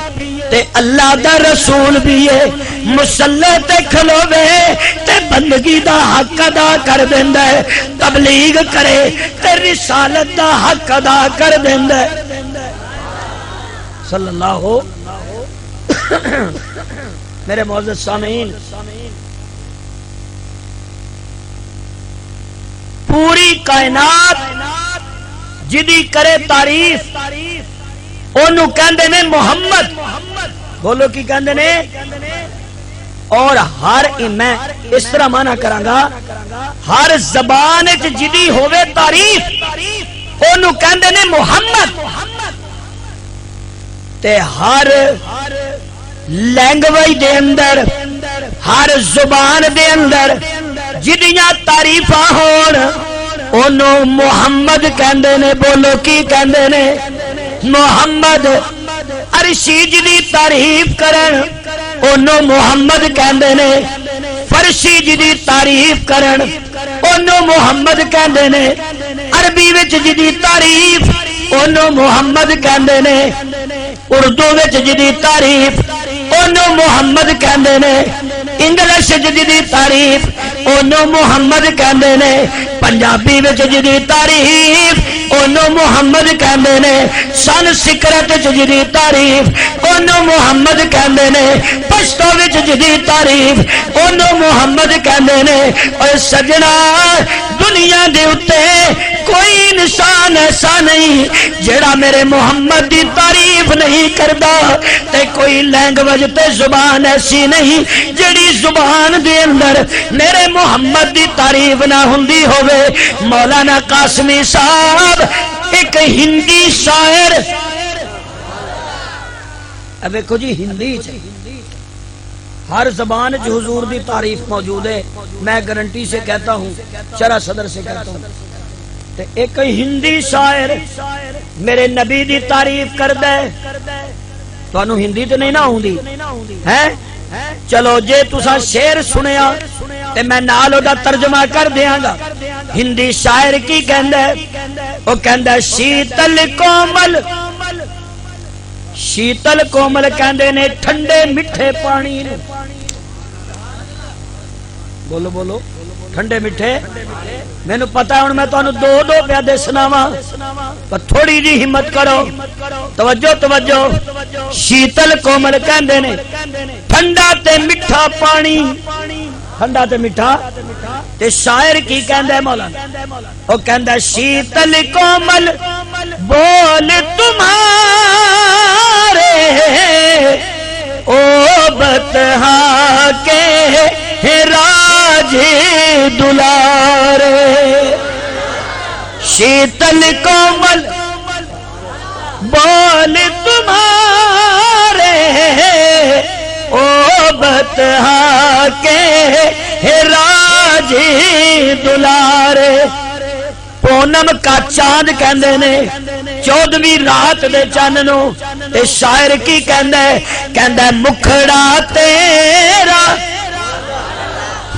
تے اللہ دا رسول بھی ہے. مصلی تے کھلوے تے بندگی دا حق ادا کر دیندا ہے، تبلیغ کرے تے رسالت دا حق ادا کر دیندا ہے. صلی اللہ میرے معزز سامعین، پوری کائنات جدی کرے تعریف اونوں کہندے نے محمد. بولو کی کہندے نے. اور ہر میں اس طرح مانا کراں گا ہر زبان وچ جدی ہوے تعریف اونوں کہندے نے محمد. تے ہر لینگویج دے اندر ہر زبان دے اندر جدیاں تعریفاں ہون اونوں محمد کہندے نے. بولو کی کہندے نے محمد. عرشی جدی تعریف کرن اونوں محمد کہندے نے. فرشی جدی تعریف کرن اونوں محمد کہندے نے. عربی وچ جدی تعریف اونوں محمد کہندے نے. اردو وچ جدی تعریف اونوں محمد کہندے نے. انگلش جدی تعریف اونوں محمد کہندے نے. پنجابی وچ جدی تعریف اونوں محمد کہندے نے. سنسکرت وچ جدی تعریف اونوں محمد کہندے نے. پشتو وچ جدی تعریف اونوں محمد کہندے نے. اوے سجنا دنیا دے اوتے کوئی انسان ایسا نہیں جڑا میرے محمد دی تعریف نہیں کردا، تے کوئی لینگویج تے زبان ایسی نہیں جڑی زبان دے اندر میرے محمد دی تعریف نہ ہوندی ہوئے. مولانا قاسمی صاحب ایک ہندی شاعر، اب دیکھو جی ہندی ہر زبان جو حضور دی تعریف موجود ہے. میں گارنٹی سے کہتا ہوں، شرح صدر سے کہتا ہوں، ایک ہندی شاعر میرے نبی دی تعریف کردے. تانوں ہندی تے نہیں نہ ہوندی ہے؟ چلو جے تساں شعر سنیا تے میں نال دا ترجمہ کر دیاں گا. ہندی شاعر کی کہندا ہے؟ او کہندا شیتل کومل. شیتل کومل کہندے نے ٹھنڈے میٹھے پانی نوں. بولو بولو ٹھنڈے میٹھے مینوں پتا ہے ہن میں تانوں دو دو پیا دسنا وا پر تھوڑی جی ہمت کرو توجہ توجہ شیتل کومل کہندے نے ٹھنڈا تے میٹھا پانی ٹھنڈا تے میٹھا تے شاعر کی کہندا ہے مولانا او کہندا شیتل کومل بول تمہارے او بتہا کے راج دلارے شیتل کومل بول تمہارے او بتہا کے راج دلارے پونم کا چاند کہندے نے 14ویں رات دے چن نو تے شاعر کی کہندا ہے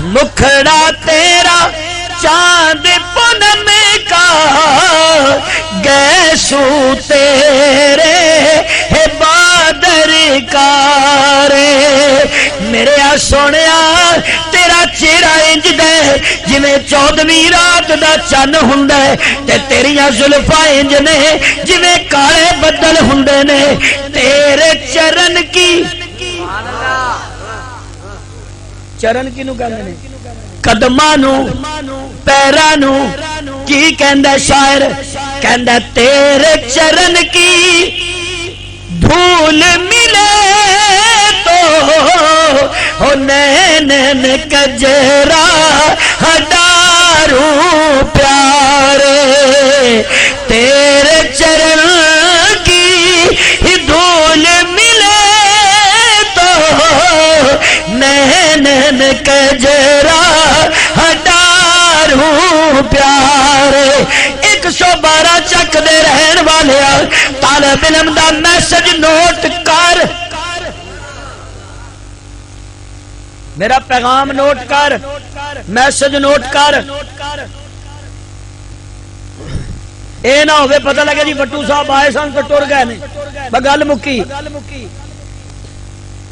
مکھڑا تیرا چاند پونم کا گیسو تیرے بادر کارے میرے سونیا تیرا چہرہ انج دے جویں 14ویں رات دا چن ہوندا ہے تے تیریاں زلفاں انج نے جویں کالے بدل ہوندے نے تیرے چرن کی چرن کینوں کہندے نے قدماں نو پیراں نو کی کہندا شاعر کہندا تیرے چرن کی دھول ملے تو ہو نین کجرا ہڈاروں پیارے تیرے چرن کی دھول ملے تو نین کجرا ہڈاروں پیارے 112 چک دے رہن والے طالب علم دا میسج نوٹ کر میرا پیغام نوٹ کر میسج نوٹ کر اے نہ ہوئے پتہ لگے جی بٹو صاحب آئے سن تو ٹر گئے نے بگل مکی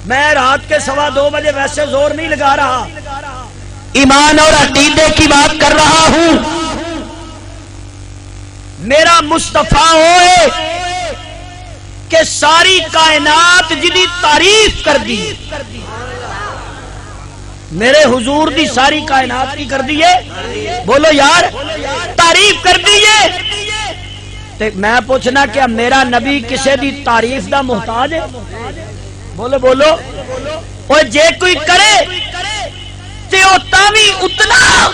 میں رات کے 2:15 بجے ویسے زور نہیں لگا رہا ایمان اور عقیدے کی بات کر رہا ہوں میرا مصطفیٰ ہوئے کہ ساری کائنات جدی تعریف کر دی میرے حضور دی ساری کائنات کی کر دیئے بولو یار تعریف کر دیئے میں پوچھنا کیا میرا نبی کسے دی تعریف دا محتاج ہے بولو بولو اور جے کوئی کرے تے او تاوی اتنا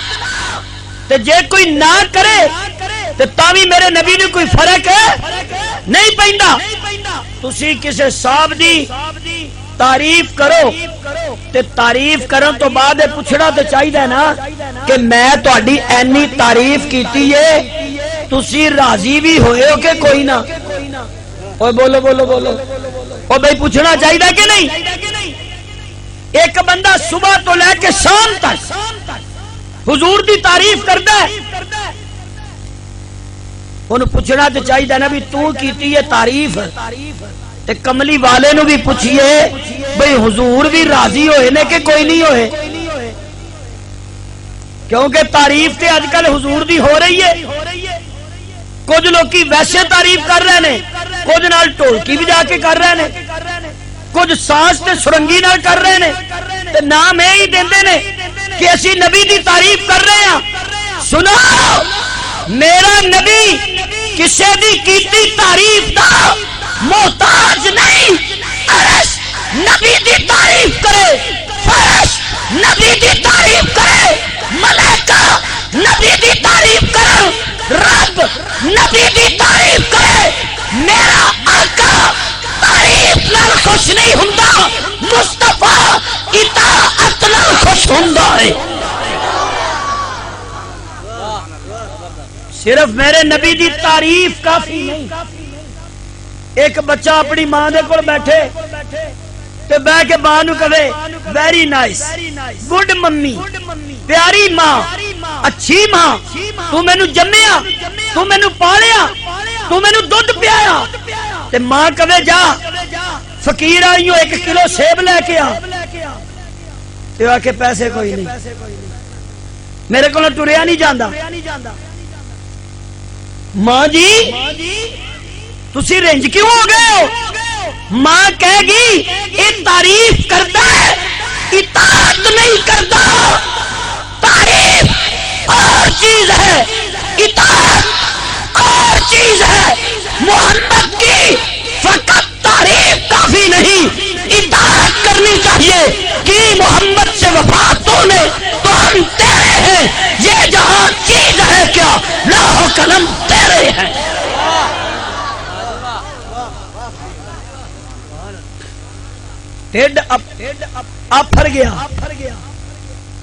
تے جے کوئی نہ کرے تے تاوی میرے نبی نے کوئی فرق ہے نہیں پیندا تسی کسے صاحب دی تعریف کرو تے تعریف کرن تو بعد پوچھنا تو چاہیے نا کہ میں تہاڈی اینی تعریف کیتی ہے تسی راضی بھی ہوئے ہو کہ کوئی نہ اوے بولو بولو بولو او بھائی پوچھنا چاہیے کہ نہیں ایک بندہ صبح تو لے کے شام تک حضور دی تعریف کردا ہے انہوں پوچھنا تو چاہیے نا بھی تو کیتی ہے تعریف تے کملی والے نو بھی پوچھئے بھئی حضور بھی راضی ہوئے نے کہ کوئی نہیں ہوئے کیونکہ تعریف تے آج کل حضور دی ہو رہی ہے کچھ لوگ کی ویسے تعریف کر رہے ہیں کچھ نال ٹولکی بھی جا کے کر رہے ہیں کچھ سانس تے سرنگی نال کر رہے ہیں تے نام ہی دیندے نے کہ اسی نبی دی تعریف کر رہے ہیں سنو میرا نبی کسے دی کیتی تعریف دا محتاج نہیں عرش نبی دی تعریف کرے فرش نبی دی تعریف کرے ملائکہ نبی دی تعریف کرے رب نبی دی تعریف کرے میرا آقا تعریف نال خوش نہیں ہوندا مصطفیٰ اطاعت نال خوش ہوندا ہے صرف میرے نبی دی تعریف کافی نہیں ایک بچہ اپنی ماں دے کول بیٹھے تے بیٹھ کے ماں نو کہے ویری نائس گڈ ممی پیاری ماں اچھی ماں تو مینوں جمیا تو مینوں پالیا تو مینوں دودھ پیایا تے ماں کہے جا فقیر آئیو 1 کلو سیب لے کے آ تے آ کے پیسے کوئی نہیں، میرے کو ٹریا نہیں جاندہ۔ ماں جی تسی رنج کیوں ہو گئے ہو؟ ماں کہے گی یہ تعریف کرتا ہے اطاعت نہیں کرتا۔ تعریف اور چیز ہے، اطاعت اور چیز ہے۔ محمد کی فقط تعریف کافی نہیں، اطاعت کرنی چاہیے کہ محمد سے وفا تو نے تو ہم تیرے ہیں، یہ جہاں چیز ہے کیا لوح و قلم تیرے ہیں۔ ٹھڈ آفر گیا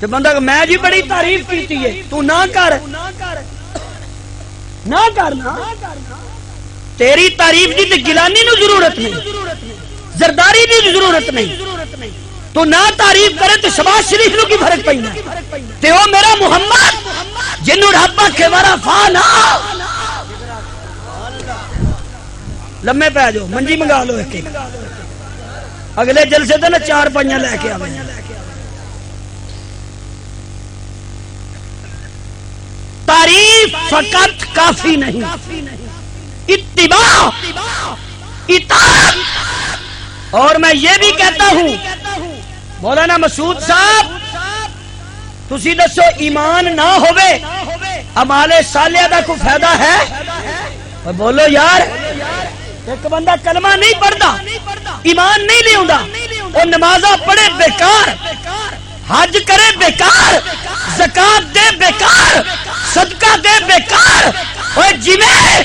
تو بندہ کہ میں جی بڑی تعریف کیتی ہے، تو نہ کر نہ کرنا، تیری تعریف دی تے گلانی نو ضرورت نہیں، زرداری دی ضرورت نہیں، تو نہ تعریف کرے تو شباز شریف نو کی فرق پئی نہ تے او میرا محمد جنوں رب کے ورا فانا۔ لمے پہ جاؤ، منجی منگا لو ایک ایک، اگلے جلسے تے نا 4 پائیاں لے کے آویں۔ تعریف فقط کافی نہیں، اتباع اطاعت۔ اور میں یہ بھی کہتا ہوں مولانا مسعود صاحب تسی دسو ایمان نہ ہوئے اعمال صالحہ دا کوئی فائدہ ہے؟ بولو یار، ایک بندہ کلمہ نہیں پڑھتا، ایمان نہیں لیوندا، اور نمازہ پڑھے بیکار، حج کرے بیکار، زکات دے بیکار، صدقہ دے بیکار، اور جنہیں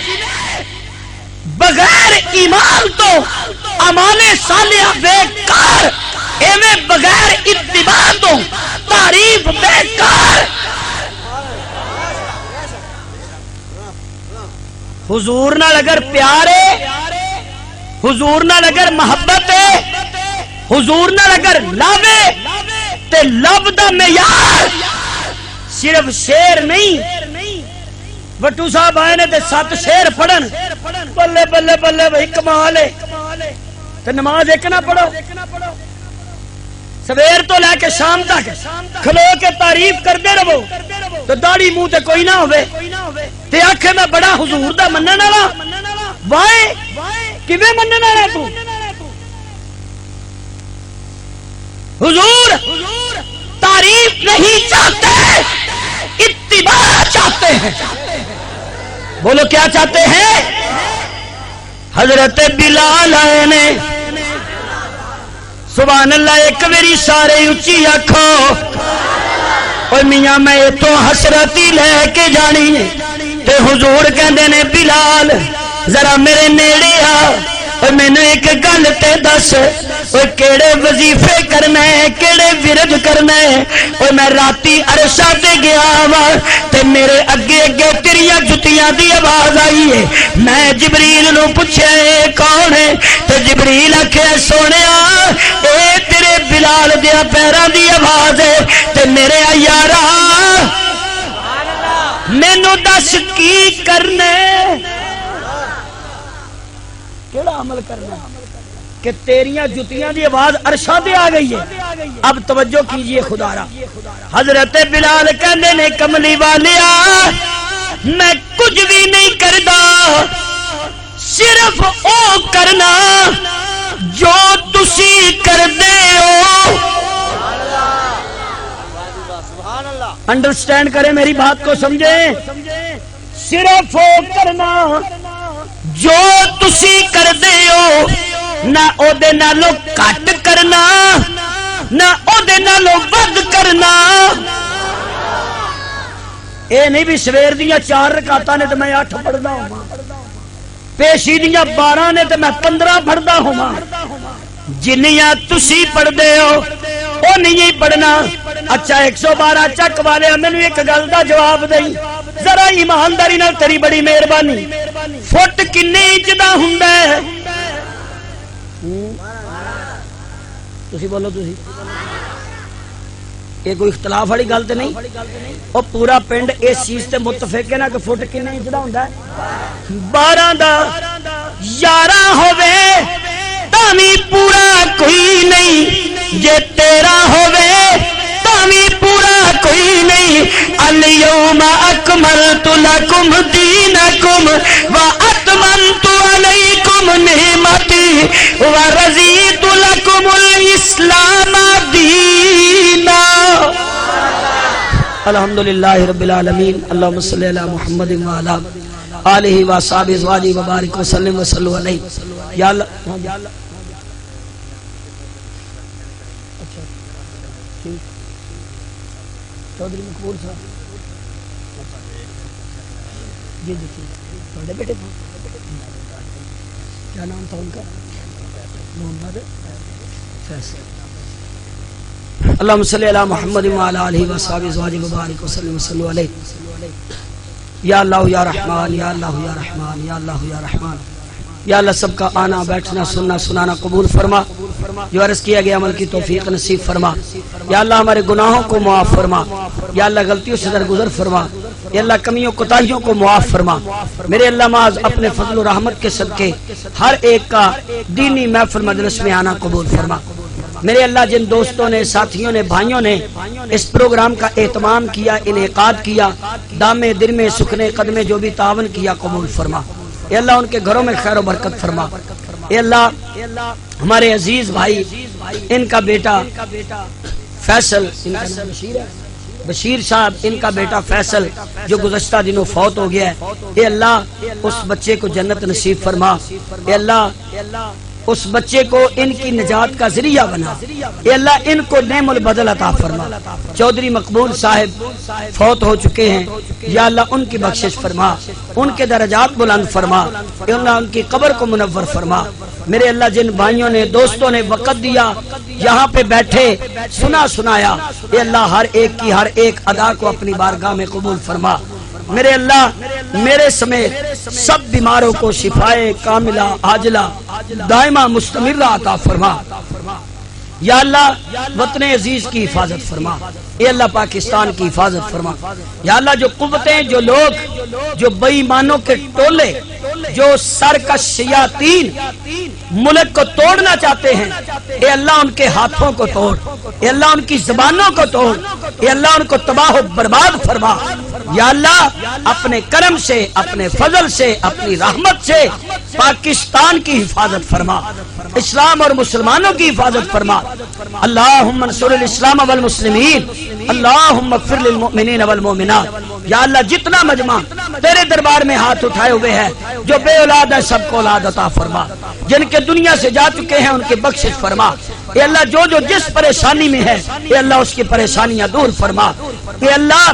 بغیر ایمان تو اعمال صالحہ بیکار، ایویں بغیر اتباع تو تعریف بیکار۔ حضور نال اگر پیار ہے، حضور نال اگر محبت ہے، حضور نال اگر لو ہے تے لو دا معیار صرف شعر نہیں۔ وٹو صاحب آئے نے تے 7 شعر پڑھن، بلے بلے بلے بھائی کمال ہے، تے نماز ایک نہ پڑھو، سویر تو لے کے شام تک کھلو کے تعریف کرتے رہو تو داڑھی منہ تے کوئی نہ ہوئے تے آکھے میں بڑا حضور دا منن والا، وائے کیویں منن والا تو؟ حضور تعریف نہیں چاہتے، اتباع چاہتے ہیں۔ بولو کیا چاہتے ہیں؟ حضرت بلال آئے نے، سبحان اللہ، ایک میری سارے اچھی آکھو، اور میاں میں تو حسرتی لے کے جانی تے حضور کہندے نے بلال ذرا میرے نیڑے آ، اور میں نے ایک گل تے دس، اور کیڑے وظیفے کرنا ہے، کیڑے ورد کرنا ہے، اور میں راتی عرشہ تے گیا وا تے میرے اگے اگے تیریاں جتیاں دی آواز آئی ہے۔ میں جبریل نو پوچھیا اے کون ہے تے جبریل آکھے سونیا اے تیرے بلال دیا پیراں دی آواز ہے، تے میرے یارا مینوں دس کی کرنا کیڑا عمل کرنا کہ تیریاں جتیاں دی آواز عرشاں تے آ گئی ہے۔ اب توجہ کیجئے خدا را، حضرت بلال کہندے نے کملی والیا میں کچھ بھی نہیں کردا، صرف او کرنا جو تسی کردے ہو۔ انڈرسٹینڈ کریں میری بات کو، سمجھیں، صرف او کرنا جو تسی کردے ہو، نہ او دے نالوں کٹ کرنا نہ او دے نالوں ود کرنا۔ اے نہیں بھی سویر دیاں 4 رکعتاں نے تے میں 8 پڑھدا ہوں، پیشی دیاں 12 نے تے میں 15 پڑھدا ہوں، جنیاں تسی پڑھدے ہو او نہیں پڑھنا۔ اچھا 112 چک والے مینوں ایک گل دا جواب دئی، ذرا ایمانداری نال، تیری بڑی مہربانی، فٹ کنے انچ دا ہوندا ہے؟ تسی بولو، تسی یہ کوئی اختلاف والی گل تے نہیں؟ او پورا پنڈ اس چیز تے متفق ہے نا کہ فٹ کنے انچ دا ہوندا ہے؟ 12 دا 11 ہوے تاویں پورا کوئی نہیں، جے 13 ہوے اليوم اکملت لکم دینکم واتممت علیکم نعمتی ورضیت لکم الاسلام دینا۔ الحمدللہ رب العالمین، اللہم صلی علی محمد وعلی آلہ وصحبہ ازواجہ وبارک وسلم وصلوا علیہ۔ یا اللہ چودھری مقبول صاحب جی جی تھوڑے بیٹے کیا نام تھا ان کا؟ محمد فیصل۔ اللہم صلی علی محمد وعلی آلہ وصحبہ ازواجہ وبارک وسلم وصلوا علیہ۔ یا اللہ یا رحمان، یا اللہ یا رحمان، یا اللہ یا رحمان، یا اللہ سب کا آنا بیٹھنا سننا سنانا قبول فرما، جو عرض کیا گیا عمل کی توفیق نصیب فرما۔ یا اللہ ہمارے گناہوں کو معاف فرما، یا اللہ غلطیوں سے درگزر فرما، یا اللہ کمیوں کوتاہیوں کو معاف فرما۔ میرے اللہ معاذ اپنے فضل و رحمت کے صدقے ہر ایک کا دینی محفل مجلس میں آنا قبول فرما۔ میرے اللہ جن دوستوں نے، ساتھیوں نے، بھائیوں نے اس پروگرام کا اہتمام کیا، انعقاد کیا، دامے درمے سکھنے قدمے جو بھی تعاون کیا قبول فرما۔ اے اللہ ان کے گھروں میں خیر و برکت فرما۔ اے اللہ ہمارے عزیز بھائی ان کا بیٹا فیصل، ان کا نام بشیر صاحب، ان کا بیٹا فیصل جو گزشتہ دنوں فوت ہو گیا ہے، اے اللہ اس بچے کو جنت نصیب فرما۔ اے اللہ اس بچے کو ان کی نجات کا ذریعہ بنا۔ اے اللہ ان کو نعم البدل عطا فرما۔ چودھری مقبول صاحب فوت ہو چکے ہیں، یا اللہ ان کی بخشش فرما، ان کے درجات بلند فرما، اے اللہ ان کی قبر کو منور فرما۔ میرے اللہ جن بھائیوں نے، دوستوں نے وقت دیا، یہاں پہ بیٹھے سنا سنایا، اے اللہ ہر ایک کی ہر ایک ادا کو اپنی بارگاہ میں قبول فرما۔ میرے اللہ میرے سمیت سب بیماروں کو شفائے کاملہ عاجلہ دائمہ مستمرہ عطا فرما۔ یا اللہ وطن عزیز کی حفاظت فرما، اے اللہ پاکستان کی حفاظت فرما۔ یا اللہ جو قوتیں، جو لوگ، جو بے ایمانوں کے ٹولے، جو سرکش شیاطین ملک کو توڑنا چاہتے ہیں، اے اللہ ان کے ہاتھوں کو توڑ، اے اللہ ان کی زبانوں کو توڑ، اے اللہ ان کو تباہ و برباد فرما۔ یا اللہ اپنے کرم سے، اپنے فضل سے، اپنی رحمت سے پاکستان کی حفاظت فرما، اسلام اور مسلمانوں کی حفاظت فرما۔ اللہم انصر الاسلام والمسلمین، اللہم اغفر للمؤمنین والمؤمنات۔ یا اللہ جتنا مجمع تیرے دربار میں ہاتھ اٹھائے ہوئے ہیں، جو بے اولاد ہے سب کو اولاد عطا فرما، جن کے دنیا سے جا چکے ہیں ان کی بخشش فرما۔ اے اللہ جو جس پریشانی میں ہے، اے اللہ اس کی پریشانیاں دور فرما۔ اے اللہ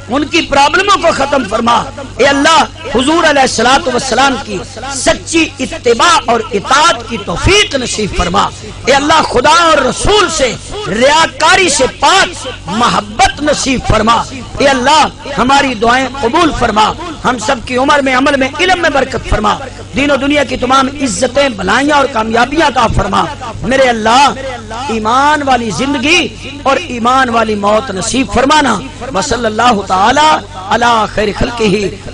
ان کی پرابلموں کو ختم فرما۔ اے اللہ حضور علیہ الصلوۃ والسلام کی سچی اتباع اور اطاعت کی توفیق نصیب فرما۔ اے اللہ خدا اور رسول سے ریاکاری سے پاک محبت نصیب فرما۔ اے اللہ ہماری دعائیں قبول فرما، ہم سب کی عمر میں، عمل میں، علم میں برکت فرما، دین و دنیا کی تمام عزتیں، بھلائیاں اور کامیابیاں عطا فرما۔ میرے اللہ ایمان والی زندگی اور ایمان والی موت نصیب فرمانا۔ وصلی اللہ تعالی علی خیر خلقہ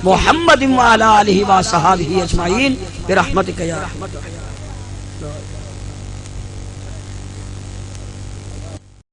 محمد وعلی آلہ وصحبہ اجمعین برحمتک یا رحمت۔